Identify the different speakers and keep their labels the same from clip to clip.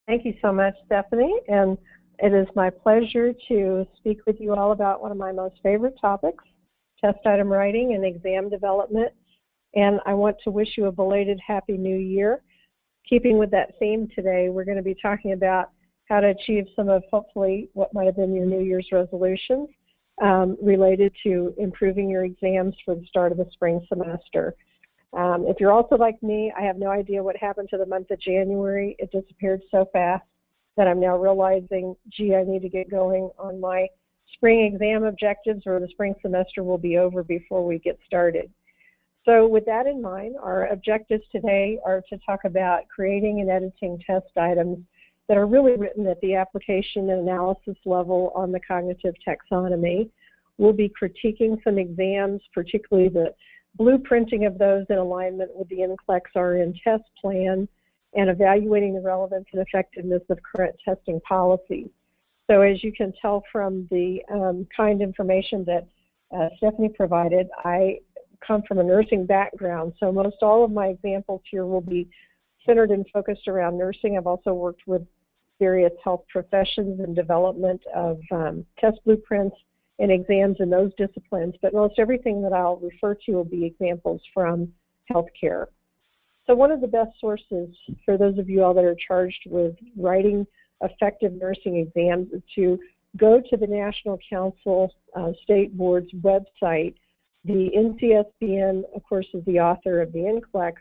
Speaker 1: Thank you so much, Stephanie, and it is my pleasure to speak with you all about one of my most favorite topics, test item writing and exam development. And I want to wish you a belated Happy New Year. Keeping with that theme today, we're going to be talking about how to achieve some of hopefully what might have been your New Year's resolutions related to improving your exams for the start of the spring semester. If you're also like me, I have no idea what happened to the month of January. It disappeared so fast that I'm now realizing, gee, I need to get going on my spring exam objectives, or the spring semester will be over before we get started. So with that in mind, our objectives today are to talk about creating and editing test items that are really written at the application and analysis level on the cognitive taxonomy. We'll be critiquing some exams, particularly the blueprinting of those in alignment with the NCLEX RN test plan, and evaluating the relevance and effectiveness of current testing policies. So as you can tell from the kind information that Stephanie provided, I come from a nursing background, so most all of my examples here will be centered and focused around nursing. I've also worked with various health professions and development of test blueprints and exams in those disciplines, but most everything that I'll refer to will be examples from healthcare. So one of the best sources for those of you all that are charged with writing effective nursing exams is to go to the National Council State Board's website. The NCSBN, of course, is the author of the NCLEX,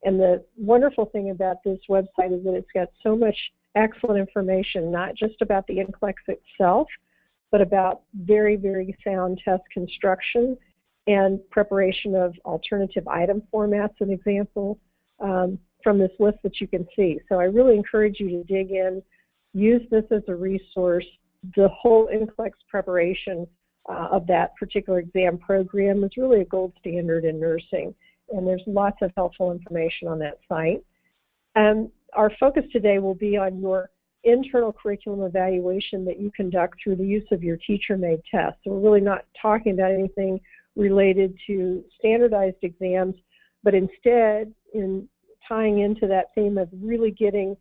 Speaker 1: and the wonderful thing about this website is that it's got so much excellent information, not just about the NCLEX itself, but about very, very sound test construction and preparation of alternative item formats, an example from this list that you can see. So I really encourage you to dig in, use this as a resource. The whole NCLEX preparation of that particular exam program is really a gold standard in nursing, and there's lots of helpful information on that site. Our focus today will be on your internal curriculum evaluation that you conduct through the use of your teacher-made tests. So we're really not talking about anything related to standardized exams, but instead in tying into that theme of really getting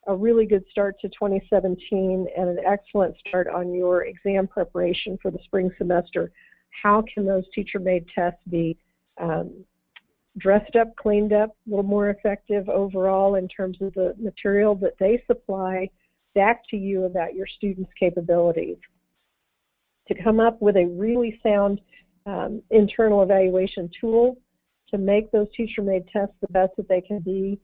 Speaker 1: a really good start to 2017 and an excellent start on your exam preparation for the spring semester. How can those teacher-made tests be dressed up, cleaned up, a little more effective overall in terms of the material that they supply back to you about your students' capabilities? To come up with a really sound internal evaluation tool to make those teacher-made tests the best that they can be.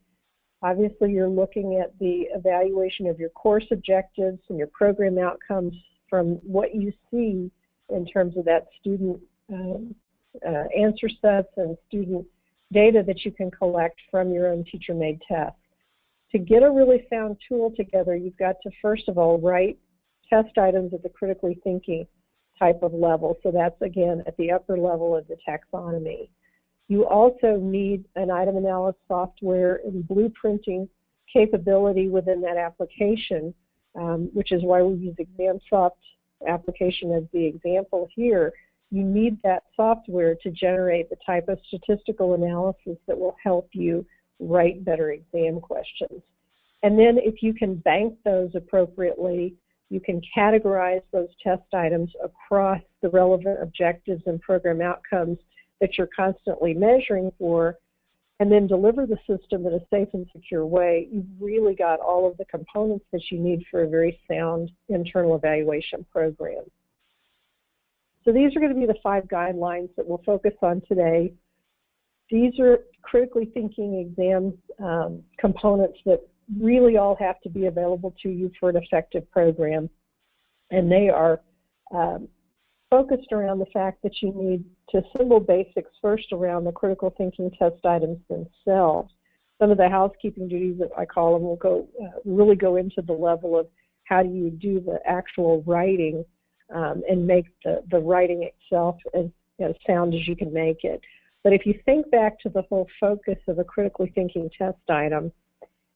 Speaker 1: Obviously, you're looking at the evaluation of your course objectives and your program outcomes from what you see in terms of that student answer sets and student data that you can collect from your own teacher-made tests. To get a really sound tool together, you've got to, first of all, write test items at the critically thinking type of level. So that's, again, at the upper level of the taxonomy. You also need an item analysis software and blueprinting capability within that application, which is why we use ExamSoft application as the example here. You need that software to generate the type of statistical analysis that will help you write better exam questions. And then if you can bank those appropriately, you can categorize those test items across the relevant objectives and program outcomes that you're constantly measuring for, and then deliver the system in a safe and secure way. You've really got all of the components that you need for a very sound internal evaluation program. So these are going to be the 5 guidelines that we'll focus on today. These are critically thinking exam components that really all have to be available to you for an effective program. And they are focused around the fact that you need to assemble basics first around the critical thinking test items themselves. Some of the housekeeping duties that I call them will really go into the level of how do you do the actual writing and make the writing itself as sound as you can make it. But if you think back to the whole focus of a critically thinking test item,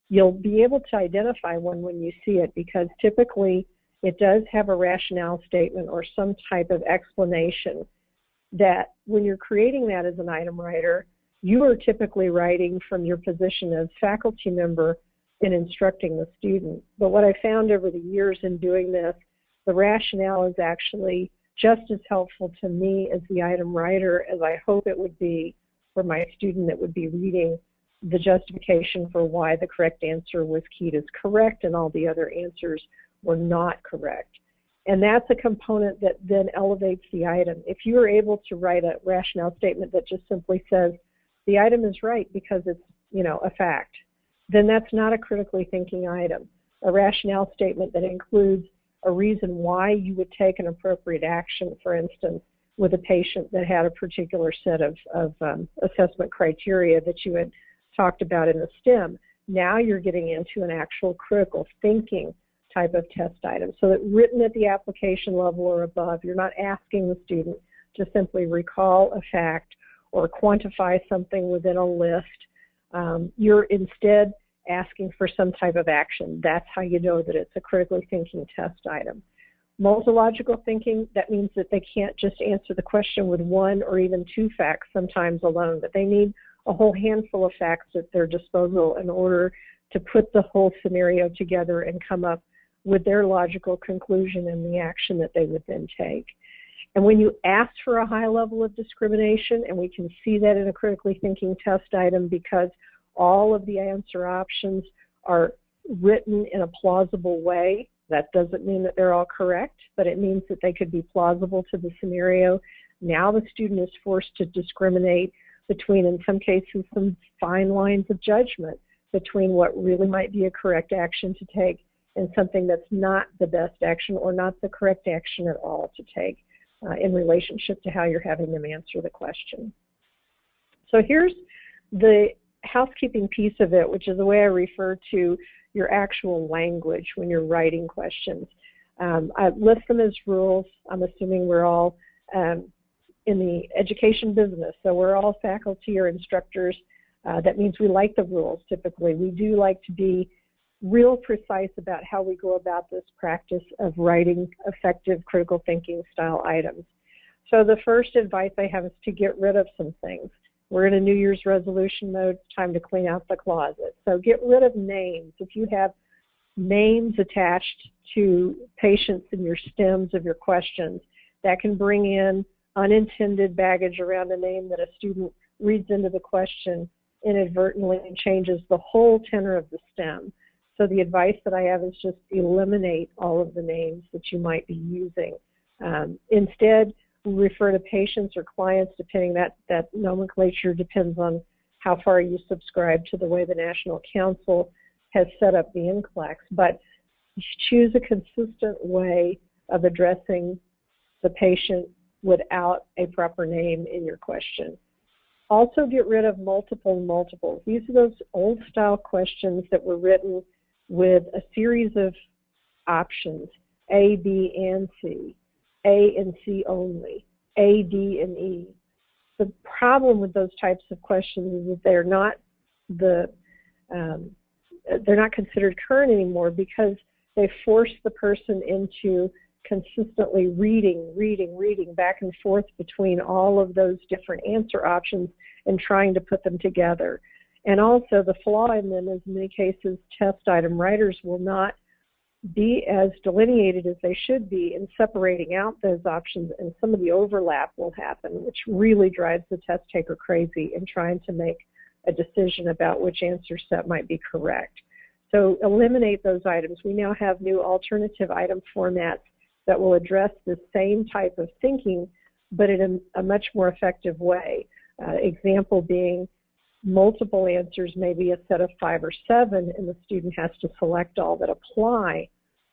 Speaker 1: you'll be able to identify one when you see it, because typically it does have a rationale statement or some type of explanation that when you're creating that as an item writer, you are typically writing from your position as faculty member in instructing the student. But what I found over the years in doing this, the rationale is actually just as helpful to me as the item writer as I hope it would be for my student that would be reading the justification for why the correct answer was keyed as correct and all the other answers were not correct. And that's a component that then elevates the item. If you are able to write a rationale statement that just simply says, the item is right because it's, a fact, then that's not a critically thinking item. A rationale statement that includes a reason why you would take an appropriate action, for instance, with a patient that had a particular set of assessment criteria that you had talked about in the STEM. Now you're getting into an actual critical thinking type of test item. So that written at the application level or above, you're not asking the student to simply recall a fact or quantify something within a list. You're instead asking for some type of action. That's how you know that it's a critically thinking test item. Multilogical thinking, that means that they can't just answer the question with one or even two facts sometimes alone, but they need a whole handful of facts at their disposal in order to put the whole scenario together and come up with their logical conclusion and the action that they would then take. And when you ask for a high level of discrimination, and we can see that in a critically thinking test item because all of the answer options are written in a plausible way. That doesn't mean that they're all correct, but it means that they could be plausible to the scenario. Now the student is forced to discriminate between, in some cases, some fine lines of judgment between what really might be a correct action to take and something that's not the best action or not the correct action at all to take in relationship to how you're having them answer the question. So here's the housekeeping piece of it, which is the way I refer to your actual language when you're writing questions. I list them as rules. I'm assuming we're all in the education business, so we're all faculty or instructors. That means we like the rules typically. We do like to be real precise about how we go about this practice of writing effective critical thinking style items. So the first advice I have is to get rid of some things. We're in a New Year's resolution mode. It's time to clean out the closet. So get rid of names. If you have names attached to patients in your stems of your questions, that can bring in unintended baggage around a name that a student reads into the question inadvertently and changes the whole tenor of the stem. So the advice that I have is just eliminate all of the names that you might be using. Instead, we refer to patients or clients, depending that nomenclature depends on how far you subscribe to the way the National Council has set up the NCLEX. But choose a consistent way of addressing the patient without a proper name in your question. Also get rid of multiples. These are those old style questions that were written with a series of options, A, B, and C, A and C only, A, D, and E. The problem with those types of questions is that they're not considered current anymore because they force the person into consistently reading back and forth between all of those different answer options and trying to put them together. And also the flaw in them is in many cases test item writers will not be as delineated as they should be in separating out those options, and some of the overlap will happen, which really drives the test taker crazy in trying to make a decision about which answer set might be correct. So eliminate those items. We now have new alternative item formats that will address the same type of thinking, but in a much more effective way. Example being multiple answers, maybe a set of 5 or 7, and the student has to select all that apply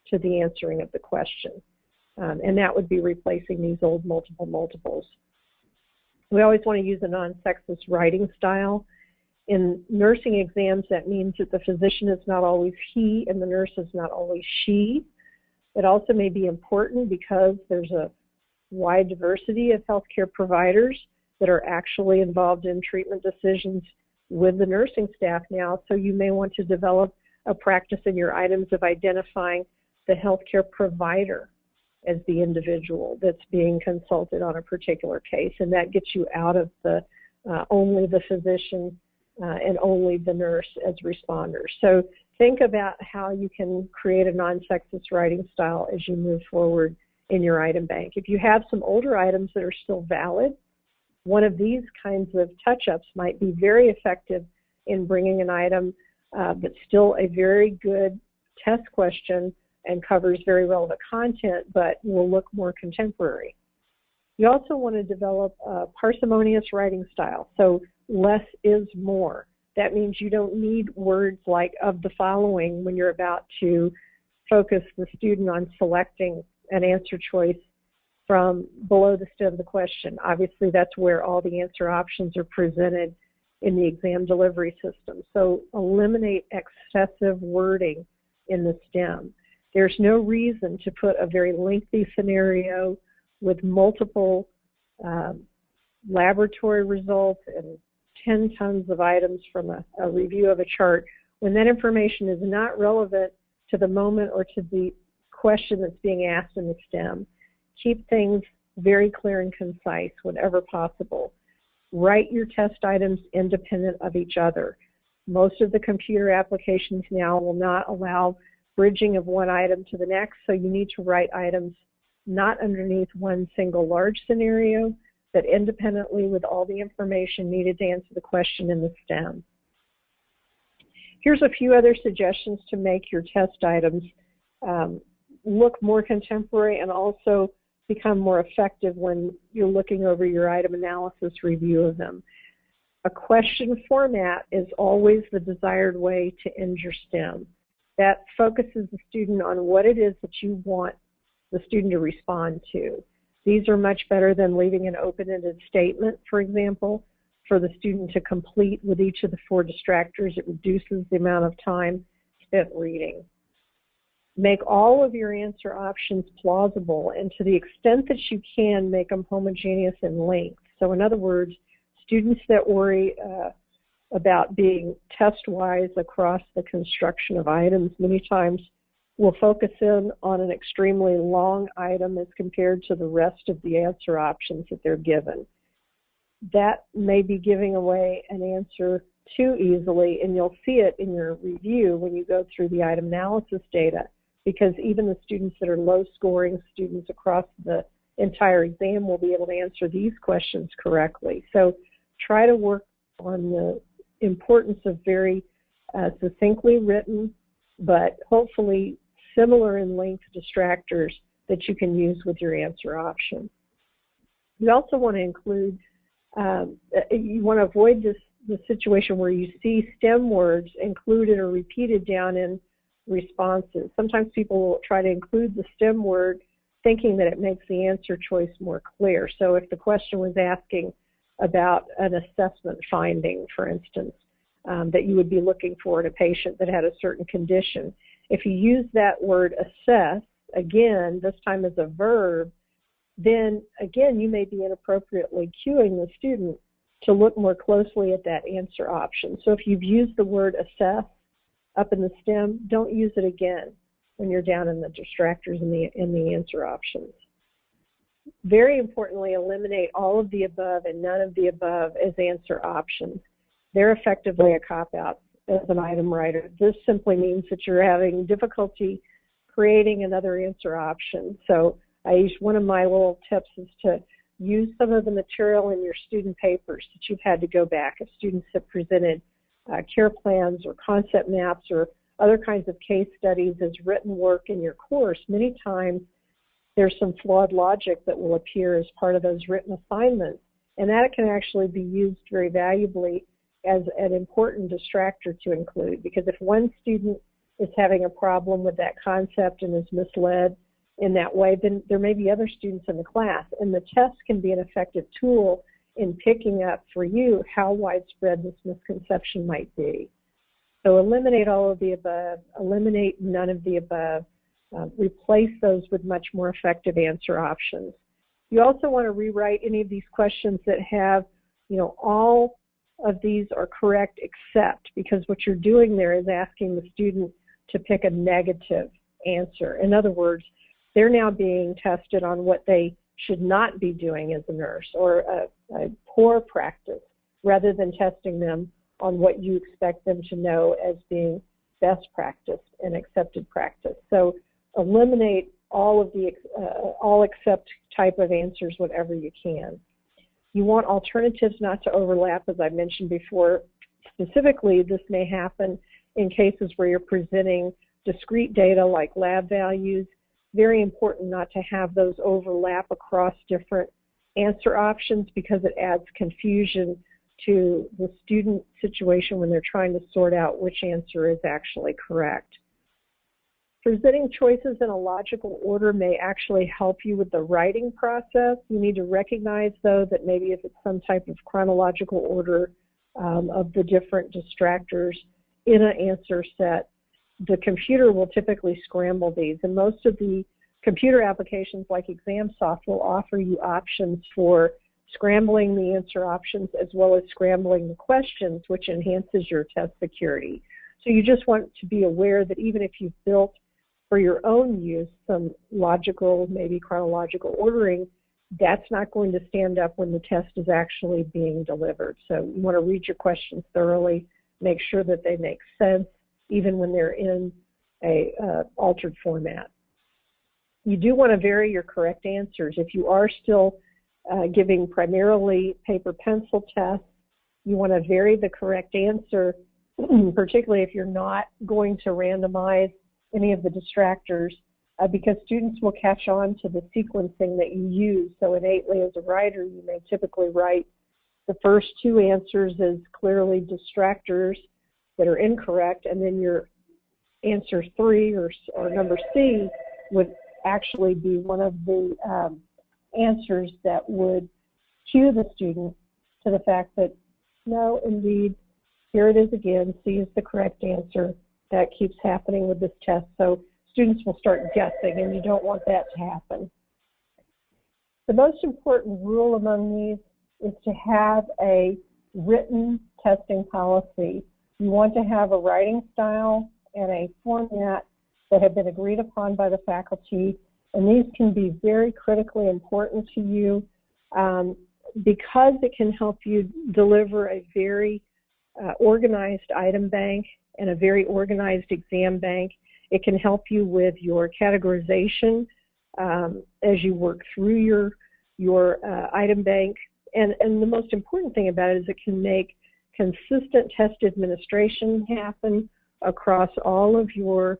Speaker 1: to the answering of the question. And that would be replacing these old multiples. We always want to use a non-sexist writing style. In nursing exams, that means that the physician is not always he and the nurse is not always she. It also may be important because there's a wide diversity of healthcare providers that are actually involved in treatment decisions with the nursing staff now. So you may want to develop a practice in your items of identifying the healthcare provider as the individual that's being consulted on a particular case. And that gets you out of the only the physician and only the nurse as responders. So think about how you can create a non-sexist writing style as you move forward in your item bank. If you have some older items that are still valid, one of these kinds of touch-ups might be very effective in bringing an item that's still a very good test question and covers very relevant content, but will look more contemporary. You also want to develop a parsimonious writing style, so less is more. That means you don't need words like "of the following" when you're about to focus the student on selecting an answer choice from below the stem of the question. Obviously, that's where all the answer options are presented in the exam delivery system. So eliminate excessive wording in the stem. There's no reason to put a very lengthy scenario with multiple laboratory results and 10 tons of items from a review of a chart when that information is not relevant to the moment or to the question that's being asked in the stem. Keep things very clear and concise whenever possible. Write your test items independent of each other. Most of the computer applications now will not allow bridging of one item to the next, so you need to write items not underneath one single large scenario, but independently with all the information needed to answer the question in the stem. Here's a few other suggestions to make your test items look more contemporary and also become more effective when you're looking over your item analysis review of them. A question format is always the desired way to end your stem. That focuses the student on what it is that you want the student to respond to. These are much better than leaving an open-ended statement, for example, for the student to complete with each of the 4 distractors. It reduces the amount of time spent reading. Make all of your answer options plausible, and to the extent that you can, make them homogeneous in length. So in other words, students that worry about being test-wise across the construction of items many times will focus in on an extremely long item as compared to the rest of the answer options that they're given. That may be giving away an answer too easily, and you'll see it in your review when you go through the item analysis data, because even the students that are low-scoring students across the entire exam will be able to answer these questions correctly. So try to work on the importance of very succinctly written, but hopefully similar in length distractors that you can use with your answer option. You also want to include, you want to avoid the situation where you see STEM words included or repeated down in responses. Sometimes people will try to include the STEM word thinking that it makes the answer choice more clear. So if the question was asking about an assessment finding, for instance, that you would be looking for in a patient that had a certain condition, if you use that word assess, again, this time as a verb, then again, you may be inappropriately cueing the student to look more closely at that answer option. So if you've used the word assess up in the stem, don't use it again when you're down in the distractors in the answer options. Very importantly, eliminate all of the above and none of the above as answer options. They're effectively a cop-out as an item writer. This simply means that you're having difficulty creating another answer option. So one of my little tips is to use some of the material in your student papers that you've had to go back. If students have presented care plans or concept maps or other kinds of case studies as written work in your course, many times there's some flawed logic that will appear as part of those written assignments, and that can actually be used very valuably as an important distractor to include, because if one student is having a problem with that concept and is misled in that way, then there may be other students in the class, and the test can be an effective tool in picking up for you how widespread this misconception might be. So eliminate all of the above, eliminate none of the above, replace those with much more effective answer options. You also want to rewrite any of these questions that have, all of these are correct except, because what you're doing there is asking the student to pick a negative answer. In other words, they're now being tested on what they should not be doing as a nurse, or a poor practice, rather than testing them on what you expect them to know as being best practice and accepted practice. So eliminate all of the all except type of answers whenever you can. You want alternatives not to overlap, as I mentioned before. Specifically, this may happen in cases where you're presenting discrete data like lab values. Very important not to have those overlap across different answer options because it adds confusion to the student situation when they're trying to sort out which answer is actually correct. Presenting choices in a logical order may actually help you with the writing process. You need to recognize, though, that maybe if it's some type of chronological order of the different distractors in an answer set, the computer will typically scramble these. And most of the computer applications like ExamSoft will offer you options for scrambling the answer options as well as scrambling the questions, which enhances your test security. So you just want to be aware that even if you've built for your own use some logical, maybe chronological ordering, that's not going to stand up when the test is actually being delivered. So you want to read your questions thoroughly, make sure that they make sense, even when they're in a altered format. You do want to vary your correct answers. If you are still giving primarily paper-pencil tests, you want to vary the correct answer, particularly if you're not going to randomize any of the distractors, because students will catch on to the sequencing that you use. So innately as a writer, you may typically write the first two answers as clearly distractors that are incorrect, and then your answer 3 or number C would actually be one of the answers that would cue the student to the fact that, no, indeed, here it is again, C is the correct answer. That keeps happening with this test. So students will start guessing, and you don't want that to happen. The most important rule among these is to have a written testing policy. You want to have a writing style and a format that have been agreed upon by the faculty, and these can be very critically important to you because it can help you deliver a very organized item bank and a very organized exam bank. It can help you with your categorization as you work through your item bank. And the most important thing about it is it can make consistent test administration happen across all of your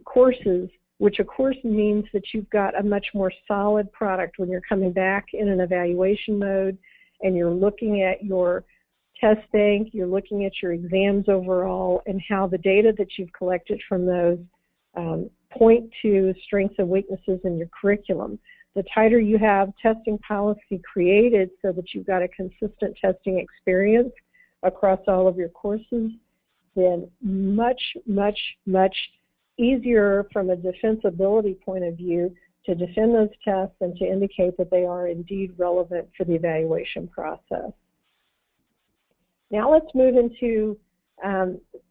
Speaker 1: courses, which of course means that you've got a much more solid product when you're coming back in an evaluation mode and you're looking at your test bank, you're looking at your exams overall and how the data that you've collected from those point to strengths and weaknesses in your curriculum. The tighter you have testing policy created so that you've got a consistent testing experience across all of your courses, then much, much, much easier from a defensibility point of view to defend those tests and to indicate that they are indeed relevant for the evaluation process. Now let's move into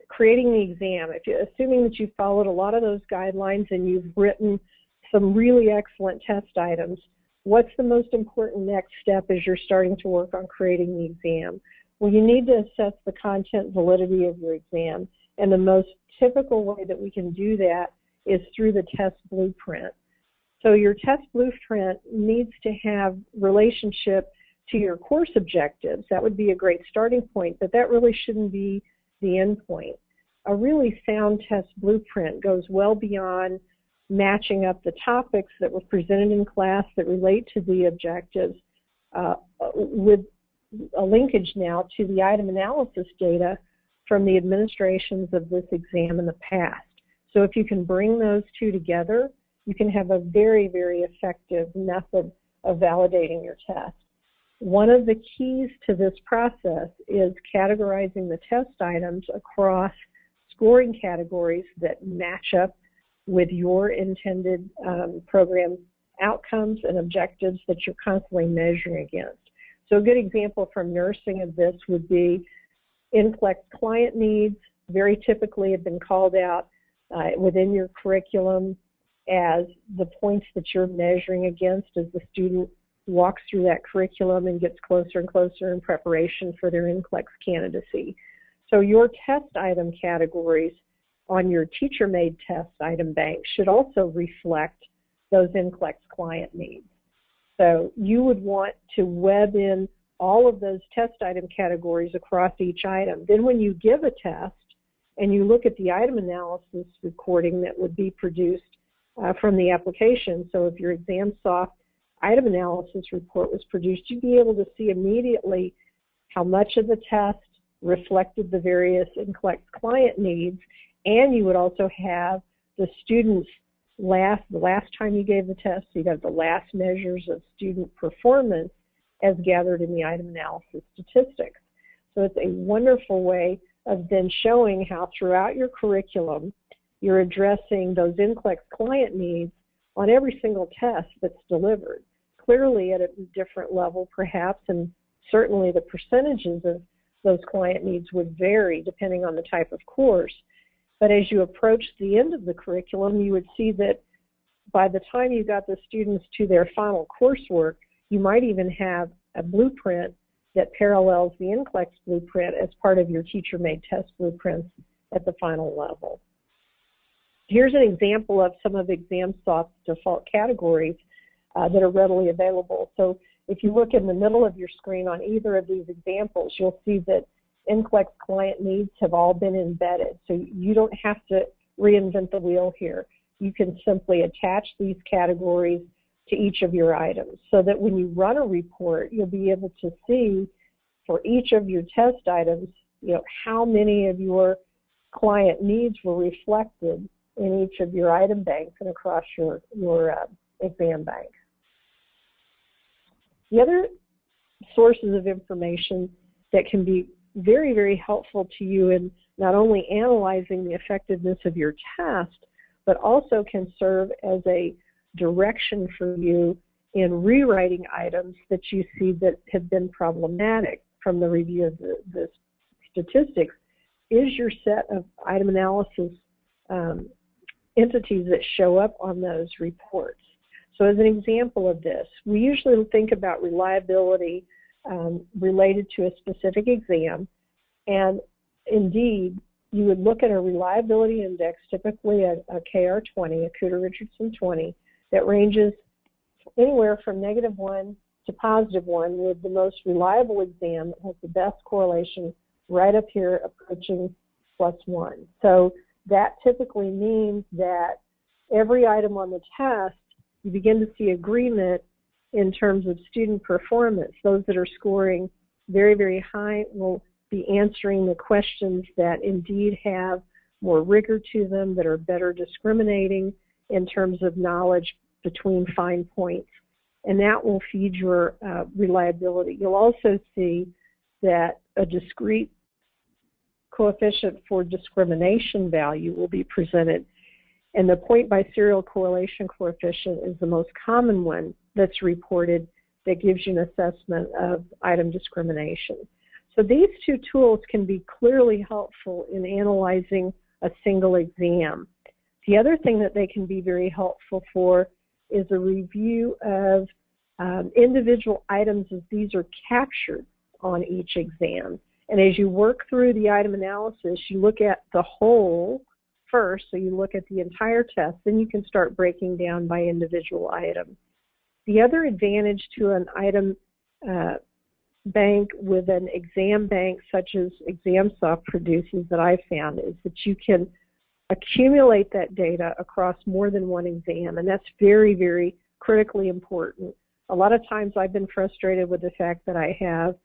Speaker 1: creating the exam. Assuming that you've followed a lot of those guidelines and you've written some really excellent test items, what's the most important next step as you're starting to work on creating the exam? Well, you need to assess the content validity of your exam, and the most typical way that we can do that is through the test blueprint. So your test blueprint needs to have relationship to your course objectives. That would be a great starting point, but that really shouldn't be the end point. A really sound test blueprint goes well beyond matching up the topics that were presented in class that relate to the objectives with a linkage now to the item analysis data from the administrations of this exam in the past. So if you can bring those two together, you can have a very, very effective method of validating your test. One of the keys to this process is categorizing the test items across scoring categories that match up with your intended program outcomes and objectives that you're constantly measuring against. So a good example from nursing of this would be NCLEX client needs. Very typically have been called out within your curriculum as the points that you're measuring against as the student walks through that curriculum and gets closer and closer in preparation for their NCLEX candidacy. So your test item categories on your teacher-made test item bank should also reflect those NCLEX client needs. So you would want to web in all of those test item categories across each item. Then when you give a test and you look at the item analysis recording that would be produced from the application, so if your ExamSoft item analysis report was produced, you'd be able to see immediately how much of the test reflected the various NCLEX client needs, and you would also have the students' the last time you gave the test, so you got the last measures of student performance as gathered in the item analysis statistics. So it's a wonderful way of then showing how throughout your curriculum you're addressing those NCLEX client needs on every single test that's delivered. Clearly at a different level perhaps, and certainly the percentages of those client needs would vary depending on the type of course. But as you approach the end of the curriculum, you would see that by the time you got the students to their final coursework, you might even have a blueprint that parallels the NCLEX blueprint as part of your teacher-made test blueprints at the final level. Here's an example of some of ExamSoft's default categories that are readily available. So if you look in the middle of your screen on either of these examples, you'll see that NCLEX client needs have all been embedded. So you don't have to reinvent the wheel here. You can simply attach these categories to each of your items so that when you run a report, you'll be able to see for each of your test items, how many of your client needs were reflected in each of your item banks and across your exam bank. The other sources of information that can be very, very helpful to you in not only analyzing the effectiveness of your test, but also can serve as a direction for you in rewriting items that you see that have been problematic from the review of the statistics, is your set of item analysis entities that show up on those reports. So as an example of this, we usually think about reliability related to a specific exam, and indeed, you would look at a reliability index, typically a KR20, a Cooter-Richardson 20, that ranges anywhere from -1 to +1, with the most reliable exam that has the best correlation right up here approaching +1. So that typically means that every item on the test, you begin to see agreement in terms of student performance. Those that are scoring very, very high will be answering the questions that indeed have more rigor to them, that are better discriminating in terms of knowledge between fine points, and that will feed your reliability. You'll also see that a discrete coefficient for discrimination value will be presented, and the point by serial correlation coefficient is the most common one that's reported that gives you an assessment of item discrimination. So these two tools can be clearly helpful in analyzing a single exam. The other thing that they can be very helpful for is a review of individual items as these are captured on each exam. And as you work through the item analysis, you look at the whole first, so you look at the entire test, then you can start breaking down by individual item. The other advantage to an item bank with an exam bank such as ExamSoft produces that I've found is that you can accumulate that data across more than one exam, and that's very, very critically important. A lot of times I've been frustrated with the fact that I have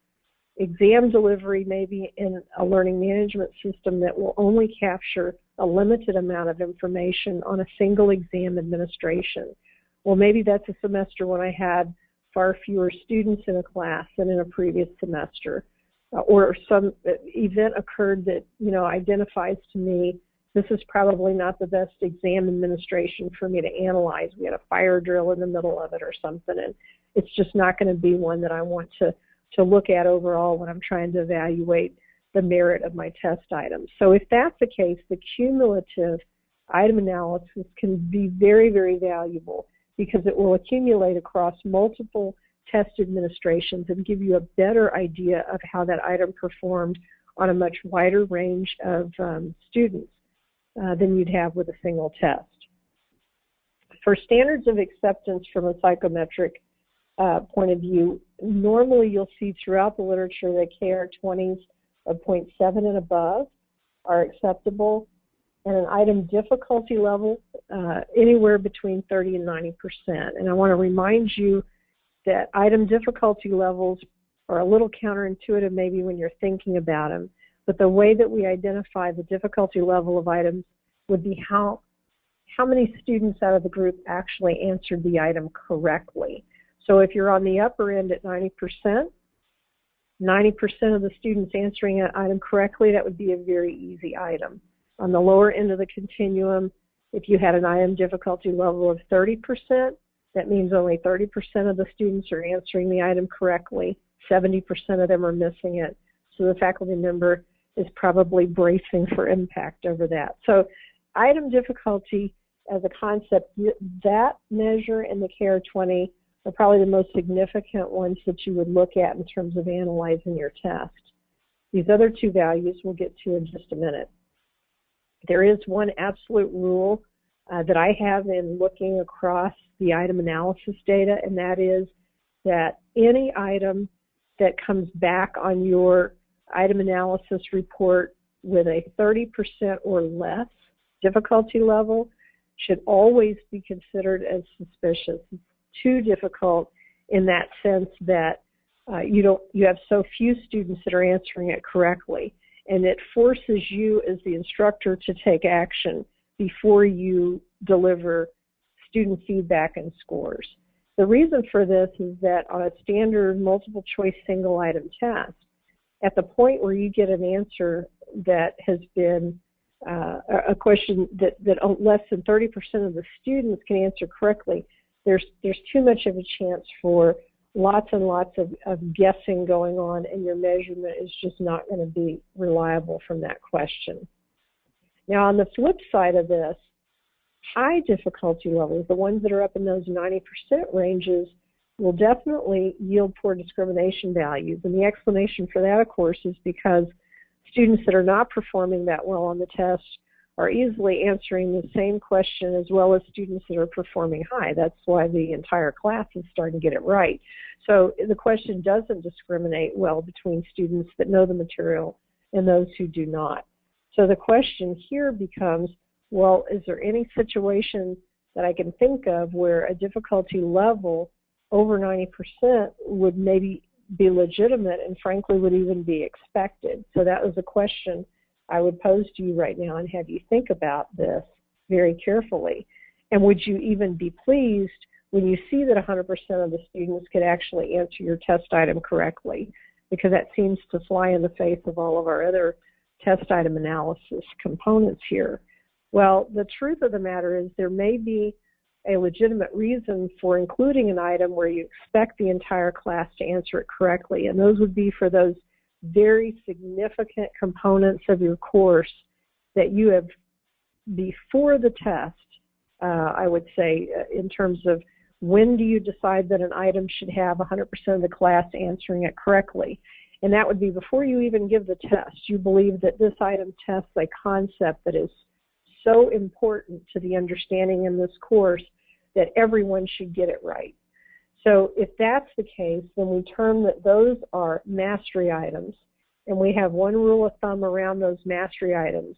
Speaker 1: exam delivery maybe in a learning management system that will only capture a limited amount of information on a single exam administration. Well, maybe that's a semester when I had far fewer students in a class than in a previous semester, or some event occurred that identifies to me this is probably not the best exam administration for me to analyze. We had a fire drill in the middle of it or something, and it's just not going to be one that I want to look at overall when I'm trying to evaluate the merit of my test items. So if that's the case, the cumulative item analysis can be very, very valuable because it will accumulate across multiple test administrations and give you a better idea of how that item performed on a much wider range of students. than you'd have with a single test. For standards of acceptance from a psychometric point of view, normally you'll see throughout the literature that KR20s of 0.7 and above are acceptable, and an item difficulty level anywhere between 30 and 90%. And I want to remind you that item difficulty levels are a little counterintuitive maybe when you're thinking about them, but the way that we identify the difficulty level of items would be how many students out of the group actually answered the item correctly. So if you're on the upper end at 90% of the students answering an item correctly, that would be a very easy item. On the lower end of the continuum, if you had an item difficulty level of 30%, that means only 30% of the students are answering the item correctly. 70% of them are missing it. So the faculty member is probably bracing for impact over that. So item difficulty as a concept, that measure and the KR20 are probably the most significant ones that you would look at in terms of analyzing your test. These other two values we'll get to in just a minute. There is one absolute rule that I have in looking across the item analysis data, and that is that any item that comes back on your item analysis report with a 30% or less difficulty level should always be considered as suspicious. It's too difficult in that sense that you have so few students that are answering it correctly, and it forces you as the instructor to take action before you deliver student feedback and scores. The reason for this is that on a standard multiple choice single item test, at the point where you get an answer that has been a question that less than 30% of the students can answer correctly, there's too much of a chance for lots and lots of guessing going on, and your measurement is just not going to be reliable from that question. Now, on the flip side of this, high difficulty levels, the ones that are up in those 90% ranges, will definitely yield poor discrimination values. And the explanation for that, of course, is because students that are not performing that well on the test are easily answering the same question as well as students that are performing high. That's why the entire class is starting to get it right. So the question doesn't discriminate well between students that know the material and those who do not. So the question here becomes, well, is there any situation that I can think of where a difficulty level over 90% would maybe be legitimate and frankly would even be expected? So that was a question I would pose to you right now and have you think about this very carefully. And would you even be pleased when you see that 100% of the students could actually answer your test item correctly? Because that seems to fly in the face of all of our other test item analysis components here. Well, the truth of the matter is there may be a legitimate reason for including an item where you expect the entire class to answer it correctly, and those would be for those very significant components of your course that you have before the test, I would say, in terms of when do you decide that an item should have 100% of the class answering it correctly. And that would be before you even give the test. You believe that this item tests a concept that is so important to the understanding in this course that everyone should get it right. So if that's the case, then we term that those are mastery items, and we have one rule of thumb around those mastery items.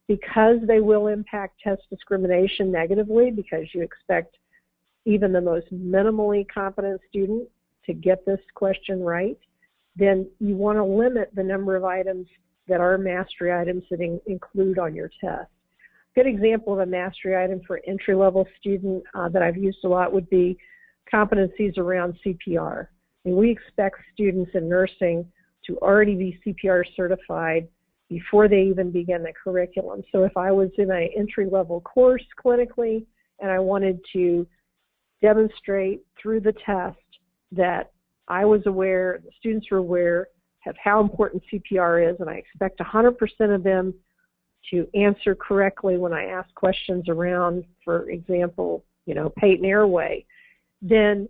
Speaker 1: Because they will impact test discrimination negatively, because you expect even the most minimally competent student to get this question right, then you want to limit the number of items that are mastery items that include on your test. A good example of a mastery item for entry-level student that I've used a lot would be competencies around CPR. And we expect students in nursing to already be CPR certified before they even begin the curriculum. So if I was in an entry-level course clinically and I wanted to demonstrate through the test that I was aware, the students were aware of how important CPR is, and I expect 100% of them to answer correctly when I ask questions around, for example, patent airway, then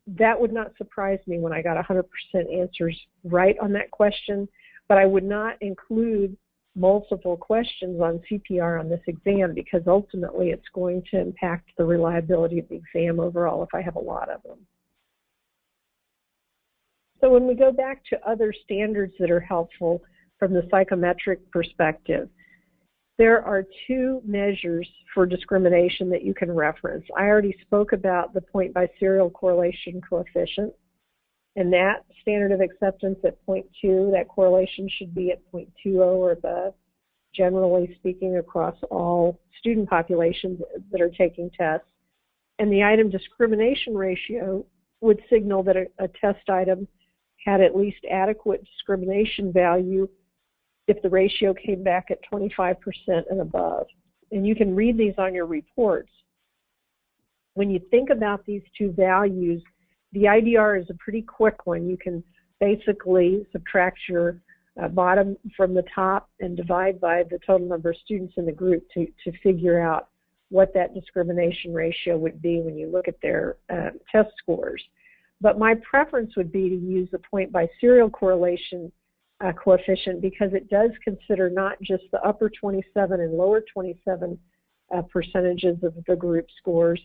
Speaker 1: that would not surprise me when I got 100% answers right on that question, but I would not include multiple questions on CPR on this exam, because ultimately it's going to impact the reliability of the exam overall if I have a lot of them. So when we go back to other standards that are helpful from the psychometric perspective, there are two measures for discrimination that you can reference. I already spoke about the point by serial correlation coefficient, and that standard of acceptance at 0.2, that correlation should be at 0.20 or above, generally speaking, across all student populations that are taking tests. And the item discrimination ratio would signal that a test item had at least adequate discrimination value if the ratio came back at 25% and above. And you can read these on your reports. When you think about these two values, the IDR is a pretty quick one. You can basically subtract your bottom from the top and divide by the total number of students in the group to figure out what that discrimination ratio would be when you look at their test scores. But my preference would be to use the point by serial correlation coefficient, because it does consider not just the upper 27 and lower 27 percentages of the group scores,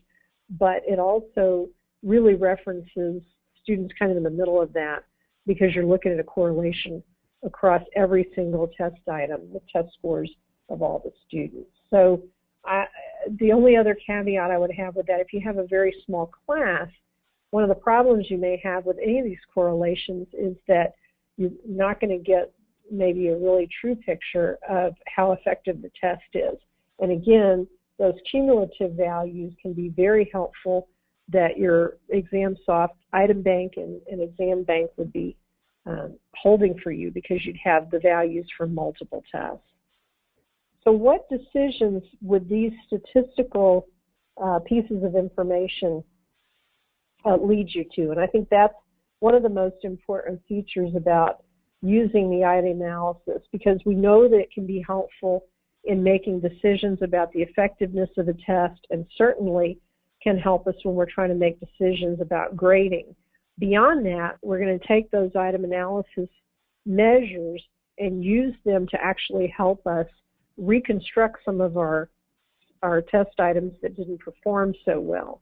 Speaker 1: but it also really references students kind of in the middle of that, because you're looking at a correlation across every single test item, the test scores of all the students. So the only other caveat I would have with that, if you have a very small class, one of the problems you may have with any of these correlations is that you're not going to get maybe a really true picture of how effective the test is. And again, those cumulative values can be very helpful that your ExamSoft item bank and exam bank would be holding for you, because you'd have the values from multiple tests. So what decisions would these statistical pieces of information lead you to? And I think that's one of the most important features about using the item analysis, because we know that it can be helpful in making decisions about the effectiveness of a test, and certainly can help us when we're trying to make decisions about grading. Beyond that, we're going to take those item analysis measures and use them to actually help us reconstruct some of our test items that didn't perform so well.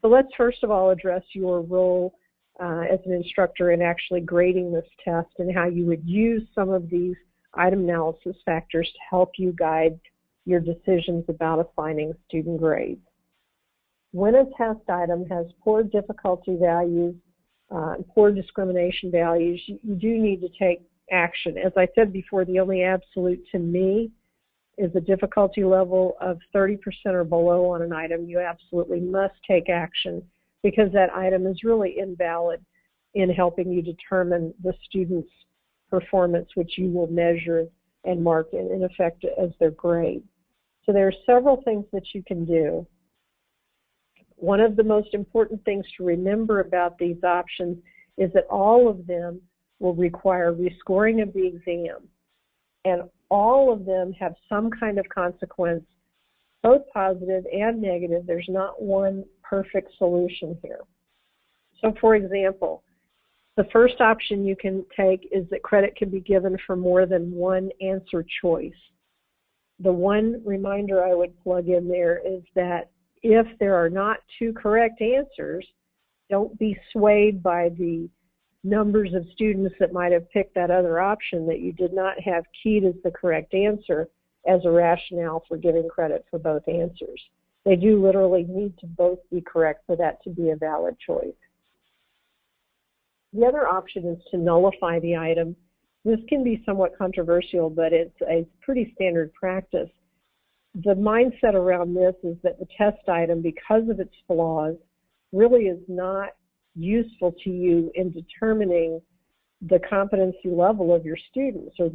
Speaker 1: So let's first of all address your role as an instructor in actually grading this test, and how you would use some of these item analysis factors to help you guide your decisions about assigning student grades. When a test item has poor difficulty values, poor discrimination values, you do need to take action. As I said before, the only absolute to me is a difficulty level of 30% or below on an item. You absolutely must take action, because that item is really invalid in helping you determine the student's performance, which you will measure and mark in effect as their grade. So there are several things that you can do. One of the most important things to remember about these options is that all of them will require rescoring of the exam, and all of them have some kind of consequence, both positive and negative. There's not one perfect solution here. So for example, the first option you can take is that credit can be given for more than one answer choice. The one reminder I would plug in there is that if there are not two correct answers, don't be swayed by the numbers of students that might have picked that other option that you did not have keyed as the correct answer as a rationale for giving credit for both answers. They do literally need to both be correct for that to be a valid choice. The other option is to nullify the item. This can be somewhat controversial, but it's a pretty standard practice. The mindset around this is that the test item, because of its flaws, really is not useful to you in determining the competency level of your students, or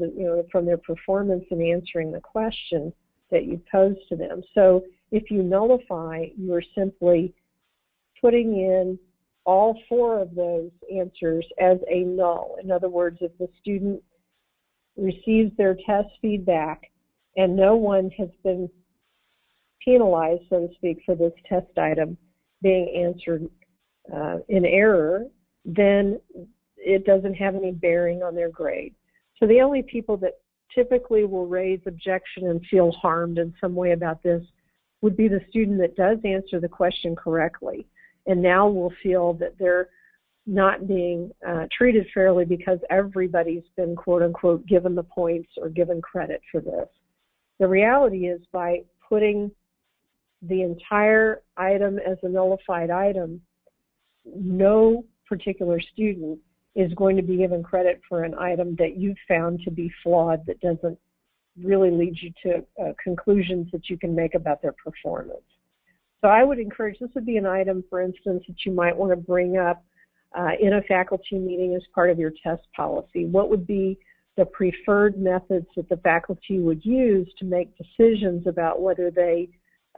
Speaker 1: from their performance in answering the question that you pose to them. So if you nullify, you're simply putting in all four of those answers as a null. In other words, if the student receives their test feedback and no one has been penalized, so to speak, for this test item being answered in error, then it doesn't have any bearing on their grade. So the only people that typically will raise objection and feel harmed in some way about this would be the student that does answer the question correctly, and now will feel that they're not being treated fairly because everybody's been, quote unquote, given the points or given credit for this. The reality is, by putting the entire item as a nullified item, no particular student is going to be given credit for an item that you've found to be flawed, that doesn't really lead you to conclusions that you can make about their performance. So I would encourage, this would be an item, for instance, that you might want to bring up in a faculty meeting as part of your test policy. What would be the preferred methods that the faculty would use to make decisions about whether they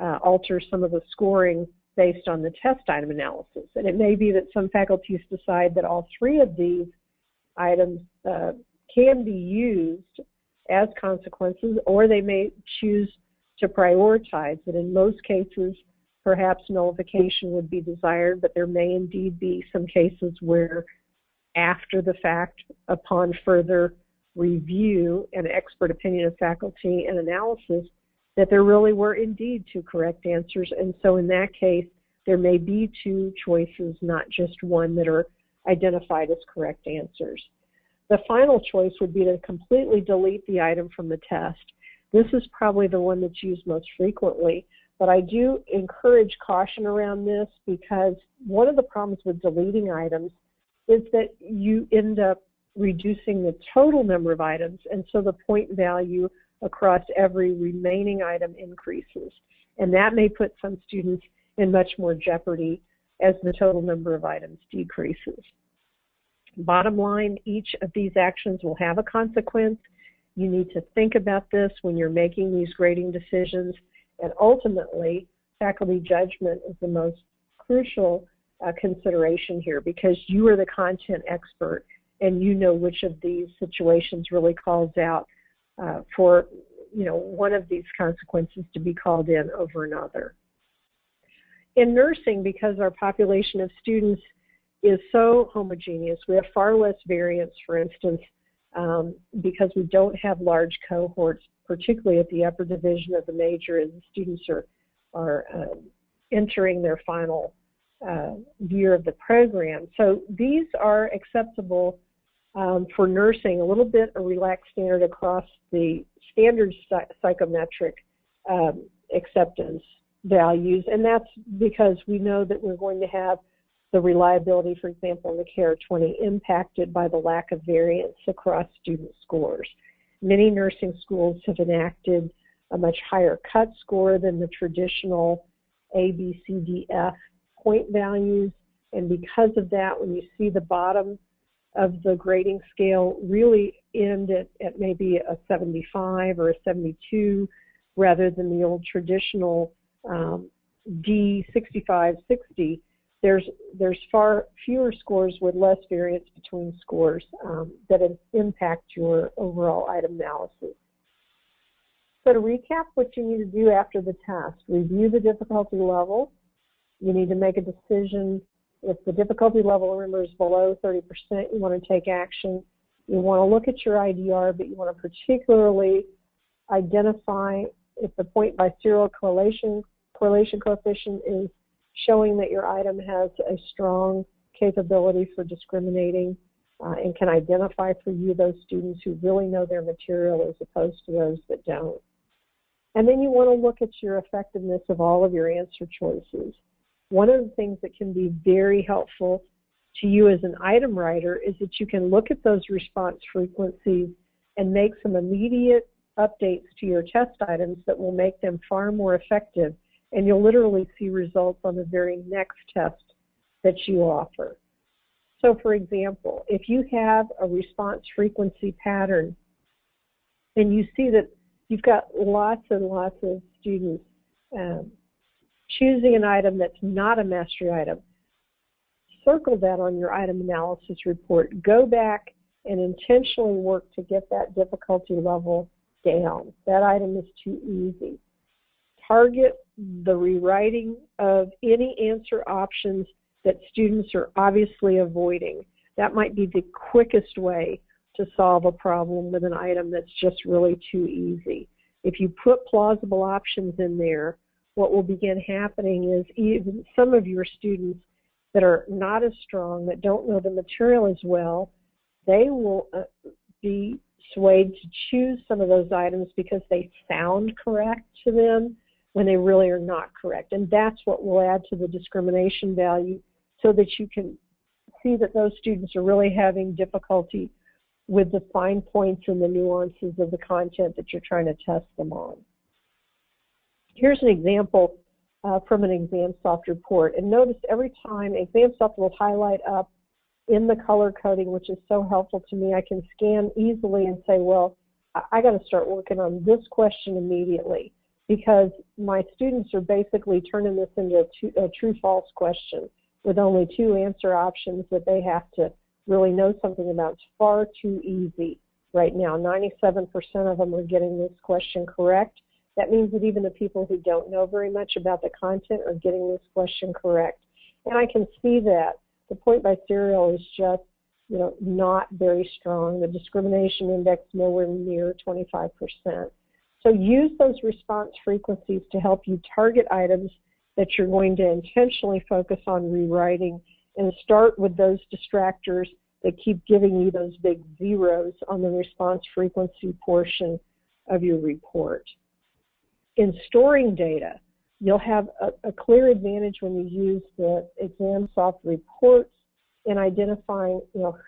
Speaker 1: alter some of the scoring based on the test item analysis? And it may be that some faculties decide that all three of these items can be used as consequences, or they may choose to prioritize it. In most cases, perhaps nullification would be desired, but there may indeed be some cases where, after the fact, upon further review and expert opinion of faculty and analysis, that there really were indeed two correct answers. And so in that case, there may be two choices, not just one, that are identified as correct answers. The final choice would be to completely delete the item from the test. This is probably the one that's used most frequently, but I do encourage caution around this, because one of the problems with deleting items is that you end up reducing the total number of items, and so the point value across every remaining item increases. And that may put some students in much more jeopardy as the total number of items decreases. Bottom line, each of these actions will have a consequence. You need to think about this when you're making these grading decisions, and ultimately, faculty judgment is the most crucial consideration here, because you are the content expert and you know which of these situations really calls out for one of these consequences to be called in over another. In nursing, because our population of students is so homogeneous, we have far less variance, for instance, because we don't have large cohorts, particularly at the upper division of the major as the students are entering their final year of the program. So these are acceptable for nursing, a little bit a relaxed standard across the standard psychometric acceptance values, and that's because we know that we're going to have the reliability, for example, in the CARE 20 impacted by the lack of variance across student scores. Many nursing schools have enacted a much higher cut score than the traditional A, B, C, D, F point values, and because of that, when you see the bottom of the grading scale really end at maybe a 75 or a 72 rather than the old traditional D, 65, 60, there's far fewer scores with less variance between scores that impact your overall item analysis. So to recap what you need to do after the test: review the difficulty level. You need to make a decision. If the difficulty level, remember, is below 30%, you want to take action. You want to look at your IDR, but you want to particularly identify if the point by serial correlation coefficient is showing that your item has a strong capability for discriminating and can identify for you those students who really know their material as opposed to those that don't. And then you want to look at your effectiveness of all of your answer choices. One of the things that can be very helpful to you as an item writer is that you can look at those response frequencies and make some immediate updates to your test items that will make them far more effective, and you'll literally see results on the very next test that you offer. So for example, if you have a response frequency pattern and you see that you've got lots and lots of students choosing an item that's not a mastery item, circle that on your item analysis report. Go back and intentionally work to get that difficulty level down. That item is too easy. Target the rewriting of any answer options that students are obviously avoiding. That might be the quickest way to solve a problem with an item that's just really too easy. If you put plausible options in there, what will begin happening is even some of your students that are not as strong, that don't know the material as well, they will be swayed to choose some of those items because they sound correct to them when they really are not correct. And that's what will add to the discrimination value, so that you can see that those students are really having difficulty with the fine points and the nuances of the content that you're trying to test them on. Here's an example from an ExamSoft report. And notice every time ExamSoft will highlight up in the color coding, which is so helpful to me. I can scan easily and say, well, I got to start working on this question immediately, because my students are basically turning this into a true-false question with only 2 answer options that they have to really know something about. It's far too easy right now. 97% of them are getting this question correct. That means that even the people who don't know very much about the content are getting this question correct. And I can see that. The point by serial is just, not very strong. The discrimination index nowhere near 25%. So use those response frequencies to help you target items that you're going to intentionally focus on rewriting, and start with those distractors that keep giving you those big zeros on the response frequency portion of your report. In storing data, you'll have a clear advantage when you use the ExamSoft reports in identifying,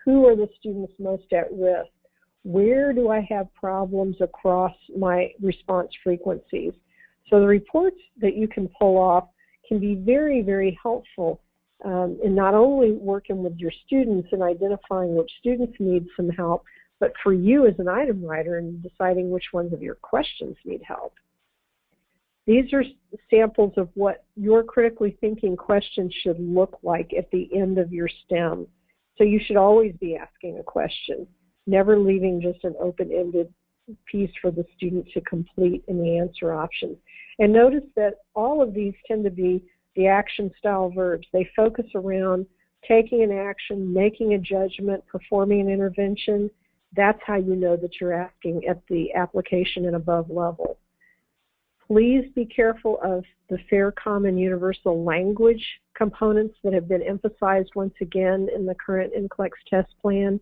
Speaker 1: who are the students most at risk? Where do I have problems across my response frequencies? So the reports that you can pull off can be very, very helpful in not only working with your students and identifying which students need some help, but for you as an item writer in deciding which ones of your questions need help. These are samples of what your critically thinking questions should look like at the end of your STEM. So you should always be asking a question, never leaving just an open-ended piece for the student to complete in the answer options. And notice that all of these tend to be the action style verbs. They focus around taking an action, making a judgment, performing an intervention. That's how you know that you're asking at the application and above level. Please be careful of the fair, common, universal language components that have been emphasized once again in the current NCLEX test plan.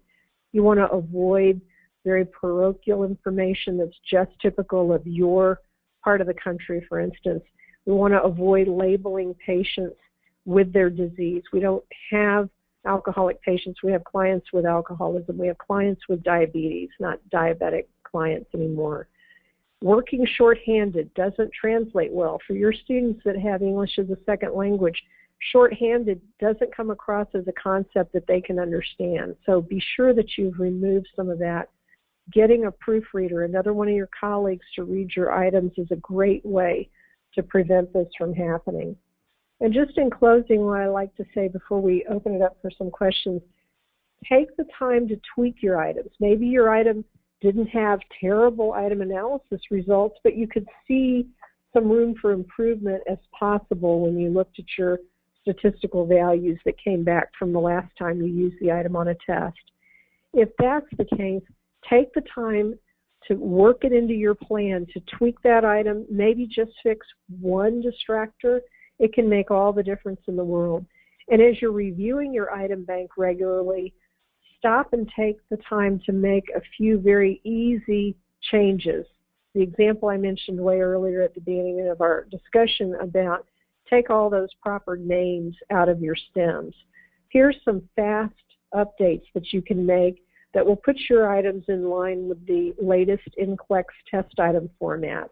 Speaker 1: You want to avoid very parochial information that's just typical of your part of the country, for instance. We want to avoid labeling patients with their disease. We don't have alcoholic patients. We have clients with alcoholism. We have clients with diabetes, not diabetic clients anymore. Working shorthanded doesn't translate well. For your students that have English as a second language, shorthanded doesn't come across as a concept that they can understand. So be sure that you've removed some of that. Getting a proofreader, another one of your colleagues to read your items, is a great way to prevent this from happening. And just in closing, what I like to say before we open it up for some questions, take the time to tweak your items. Maybe your item didn't have terrible item analysis results, but you could see some room for improvement as possible when you looked at your statistical values that came back from the last time you used the item on a test. If that's the case, take the time to work it into your plan, to tweak that item, maybe just fix one distractor. It can make all the difference in the world. And as you're reviewing your item bank regularly, stop and take the time to make a few very easy changes. The example I mentioned way earlier at the beginning of our discussion about take all those proper names out of your stems. Here's some fast updates that you can make that will put your items in line with the latest NCLEX test item formats.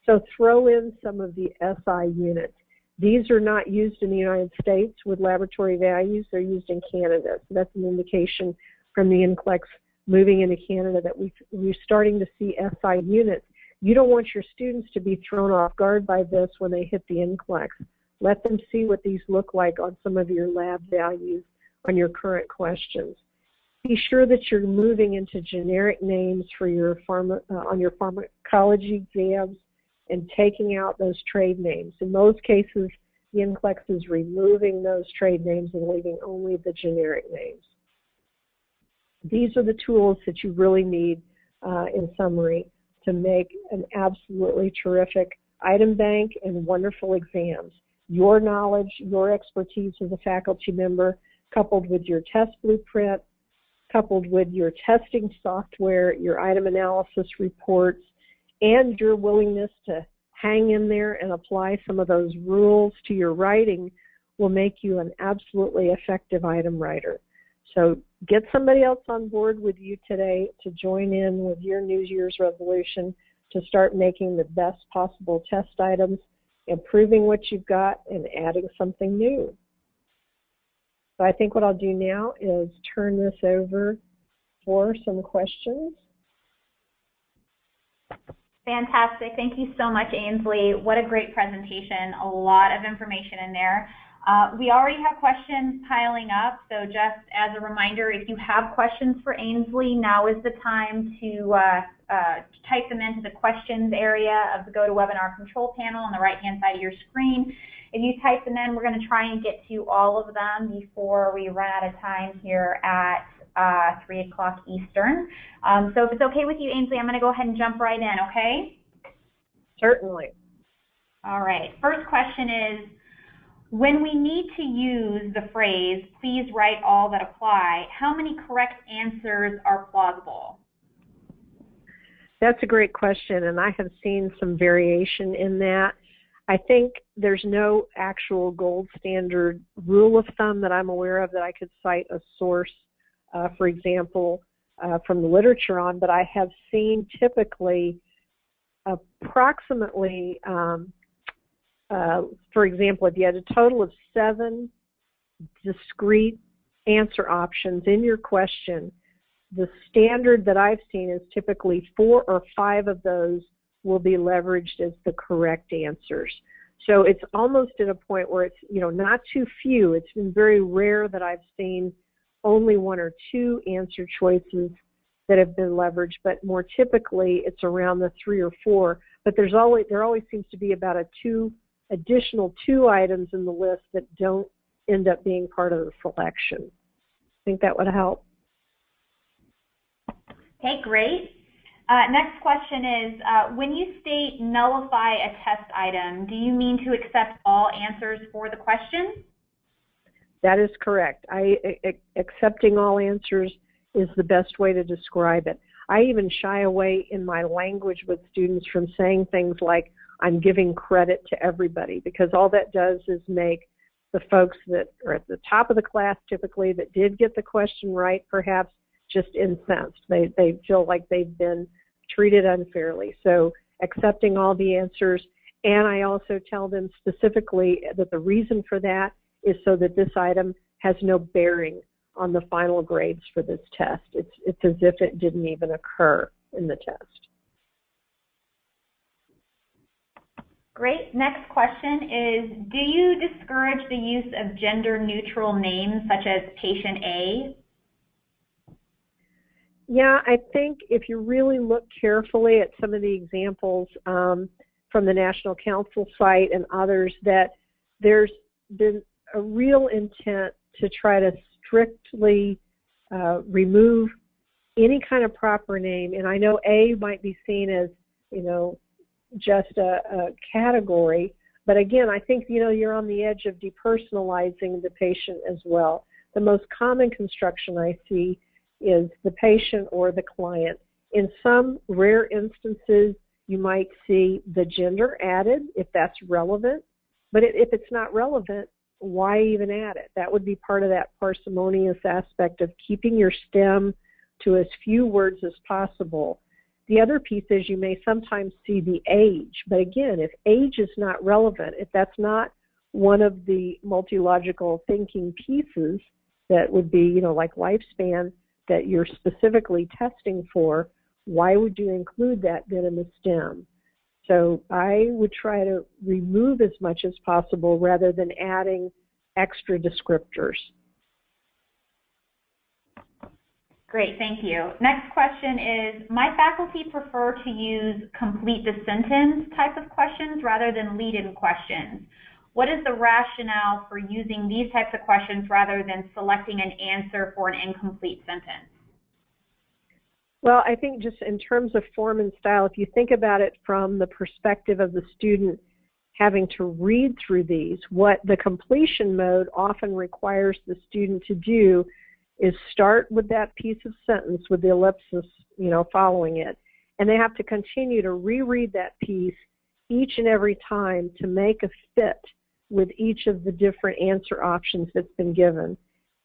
Speaker 1: So throw in some of the SI units. These are not used in the United States with laboratory values. They're used in Canada. So that's an indication from the NCLEX moving into Canada that we're starting to see SI units. You don't want your students to be thrown off guard by this when they hit the NCLEX. Let them see what these look like on some of your lab values on your current questions. Be sure that you're moving into generic names for your on your pharmacology exams and taking out those trade names. In most cases, the NCLEX is removing those trade names and leaving only the generic names. These are the tools that you really need, in summary, to make an absolutely terrific item bank and wonderful exams. Your knowledge, your expertise as a faculty member, coupled with your test blueprint, coupled with your testing software, your item analysis reports, and your willingness to hang in there and apply some of those rules to your writing will make you an absolutely effective item writer. So get somebody else on board with you today to join in with your New Year's resolution to start making the best possible test items, improving what you've got, and adding something new. So I think what I'll do now is turn this over for some questions.
Speaker 2: Fantastic. Thank you so much, Ainslie. What a great presentation. A lot of information in there. We already have questions piling up, so just as a reminder, if you have questions for Ainslie, now is the time to type them into the questions area of the GoToWebinar control panel on the right-hand side of your screen. If you type them in, we're going to try and get to all of them before we run out of time here at 3 o'clock Eastern. So if it's okay with you, Ainslie, I'm going to go ahead and jump right in, okay?
Speaker 1: Certainly.
Speaker 2: All right. First question is, when we need to use the phrase, please write all that apply, how many correct answers are plausible?
Speaker 1: That's a great question, and I have seen some variation in that. I think there's no actual gold standard rule of thumb that I'm aware of that I could cite a source, for example, from the literature on, but I have seen typically approximately, for example, if you had a total of 7 discrete answer options in your question, the standard that I've seen is typically 4 or 5 of those will be leveraged as the correct answers. So it's almost at a point where it's, not too few. It's been very rare that I've seen only 1 or 2 answer choices that have been leveraged, but more typically it's around the 3 or 4. But there always seems to be about additional 2 items in the list that don't end up being part of the selection. I think that would help.
Speaker 2: Okay, great. Next question is, when you state nullify a test item, do you mean to accept all answers for the question?
Speaker 1: That is correct. Accepting all answers is the best way to describe it. I even shy away in my language with students from saying things like, I'm giving credit to everybody, because all that does is make the folks that are at the top of the class typically that did get the question right perhaps just incensed. They feel like they've been treated unfairly. So accepting all the answers, and I also tell them specifically that the reason for that is so that this item has no bearing on the final grades for this test. It's as if it didn't even occur in the test.
Speaker 2: Great. Next question is, do you discourage the use of gender-neutral names such as patient A?
Speaker 1: Yeah, I think if you really look carefully at some of the examples from the National Council site and others, that there's been a real intent to try to strictly remove any kind of proper name. And I know A might be seen as, just a category, but again, I think, you're on the edge of depersonalizing the patient as well. The most common construction I see is the patient or the client. In some rare instances, you might see the gender added if that's relevant, but if it's not relevant, why even add it? That would be part of that parsimonious aspect of keeping your stem to as few words as possible. The other piece is you may sometimes see the age, but again, if age is not relevant, if that's not one of the multilogical thinking pieces that would be, like lifespan that you're specifically testing for, why would you include that then in the stem? So I would try to remove as much as possible rather than adding extra descriptors.
Speaker 2: Great, thank you. Next question is, my faculty prefer to use complete the sentence type of questions rather than lead-in questions. What is the rationale for using these types of questions rather than selecting an answer for an incomplete sentence?
Speaker 1: Well, I think just in terms of form and style, if you think about it from the perspective of the student having to read through these, what the completion mode often requires the student to do is start with that piece of sentence with the ellipsis, following it. And they have to continue to reread that piece each and every time to make a fit with each of the different answer options that's been given.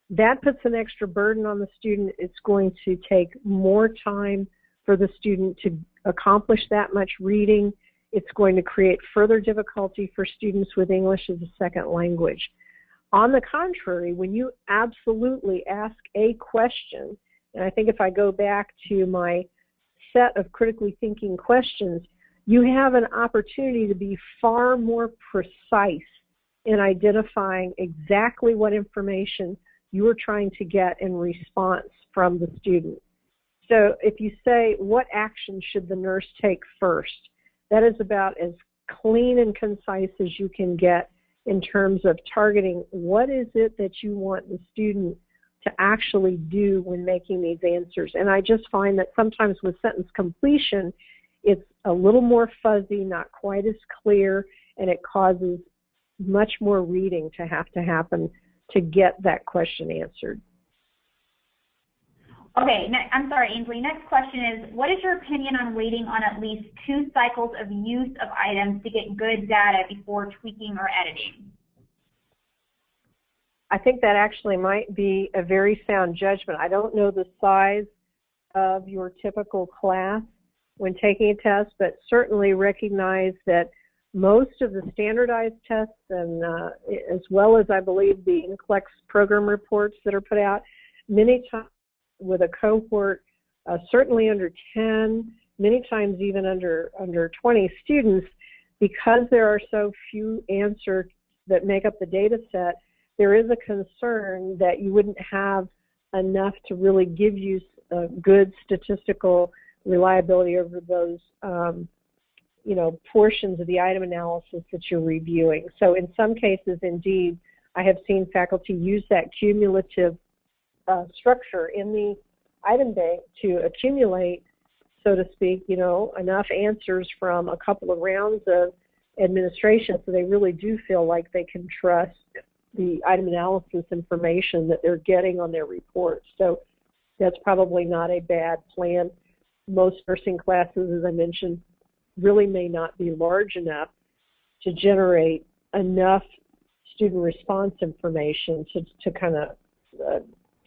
Speaker 1: That puts an extra burden on the student. It's going to take more time for the student to accomplish that much reading. It's going to create further difficulty for students with English as a second language. On the contrary, when you absolutely ask a question, and I think if I go back to my set of critically thinking questions, you have an opportunity to be far more precise in identifying exactly what information you are trying to get in response from the student. So if you say, what action should the nurse take first? That is about as clean and concise as you can get in terms of targeting what is it that you want the student to actually do when making these answers. And I just find that sometimes with sentence completion, it's a little more fuzzy, not quite as clear, and it causes much more reading to happen to get that question answered.
Speaker 2: Okay, I'm sorry, Ainslie. Next question is, what is your opinion on waiting on at least 2 cycles of use of items to get good data before tweaking or editing?
Speaker 1: I think that actually might be a very sound judgment. I don't know the size of your typical class when taking a test, but certainly recognize that most of the standardized tests, and as well as I believe the NCLEX program reports that are put out, many times with a cohort, certainly under 10, many times even under 20 students, because there are so few answers that make up the data set, there is a concern that you wouldn't have enough to really give you good statistical reliability over those portions of the item analysis that you're reviewing. So in some cases, indeed, I have seen faculty use that cumulative structure in the item bank to accumulate, so to speak, enough answers from a couple of rounds of administration so they really do feel like they can trust the item analysis information that they're getting on their reports. So that's probably not a bad plan. Most nursing classes, as I mentioned, really may not be large enough to generate enough student response information to kind of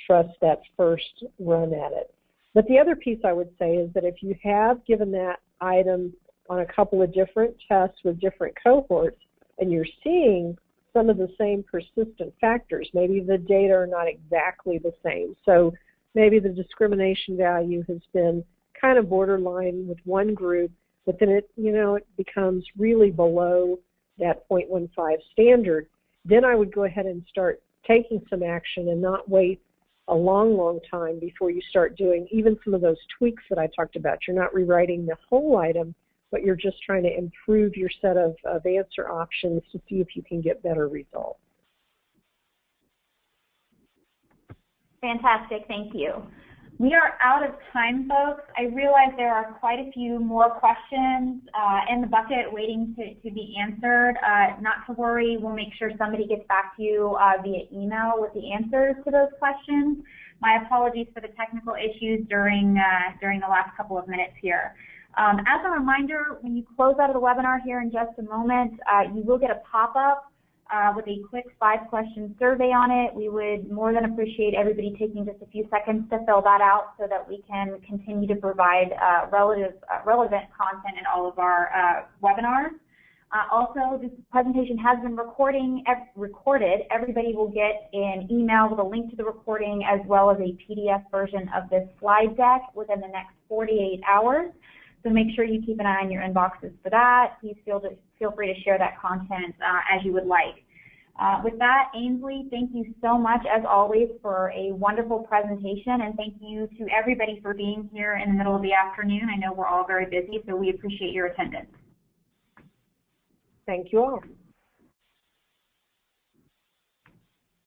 Speaker 1: trust that first run at it. But the other piece I would say is that if you have given that item on a couple of different tests with different cohorts and you're seeing some of the same persistent factors, maybe the data are not exactly the same. So maybe the discrimination value has been kind of borderline with one group, but then it becomes really below that 0.15 standard. Then I would go ahead and start taking some action and not wait a long time before you start doing even some of those tweaks that I talked about. You're not rewriting the whole item, but you're just trying to improve your set of answer options to see if you can get better results.
Speaker 2: Fantastic, thank you. We are out of time, folks. I realize there are quite a few more questions in the bucket waiting to be answered. Not to worry, we'll make sure somebody gets back to you via email with the answers to those questions. My apologies for the technical issues during the last couple of minutes here. As a reminder, when you close out of the webinar here in just a moment, you will get a pop-up with a quick 5-question survey on it. We would more than appreciate everybody taking just a few seconds to fill that out so that we can continue to provide relevant content in all of our webinars. Also, this presentation has been recorded. Everybody will get an email with a link to the recording as well as a PDF version of this slide deck within the next 48 hours. So make sure you keep an eye on your inboxes for that. Please feel free to share that content as you would like. With that, Ainslie, thank you so much, as always, for a wonderful presentation, and thank you to everybody for being here in the middle of the afternoon. I know we're all very busy, so we appreciate your attendance.
Speaker 1: Thank you all.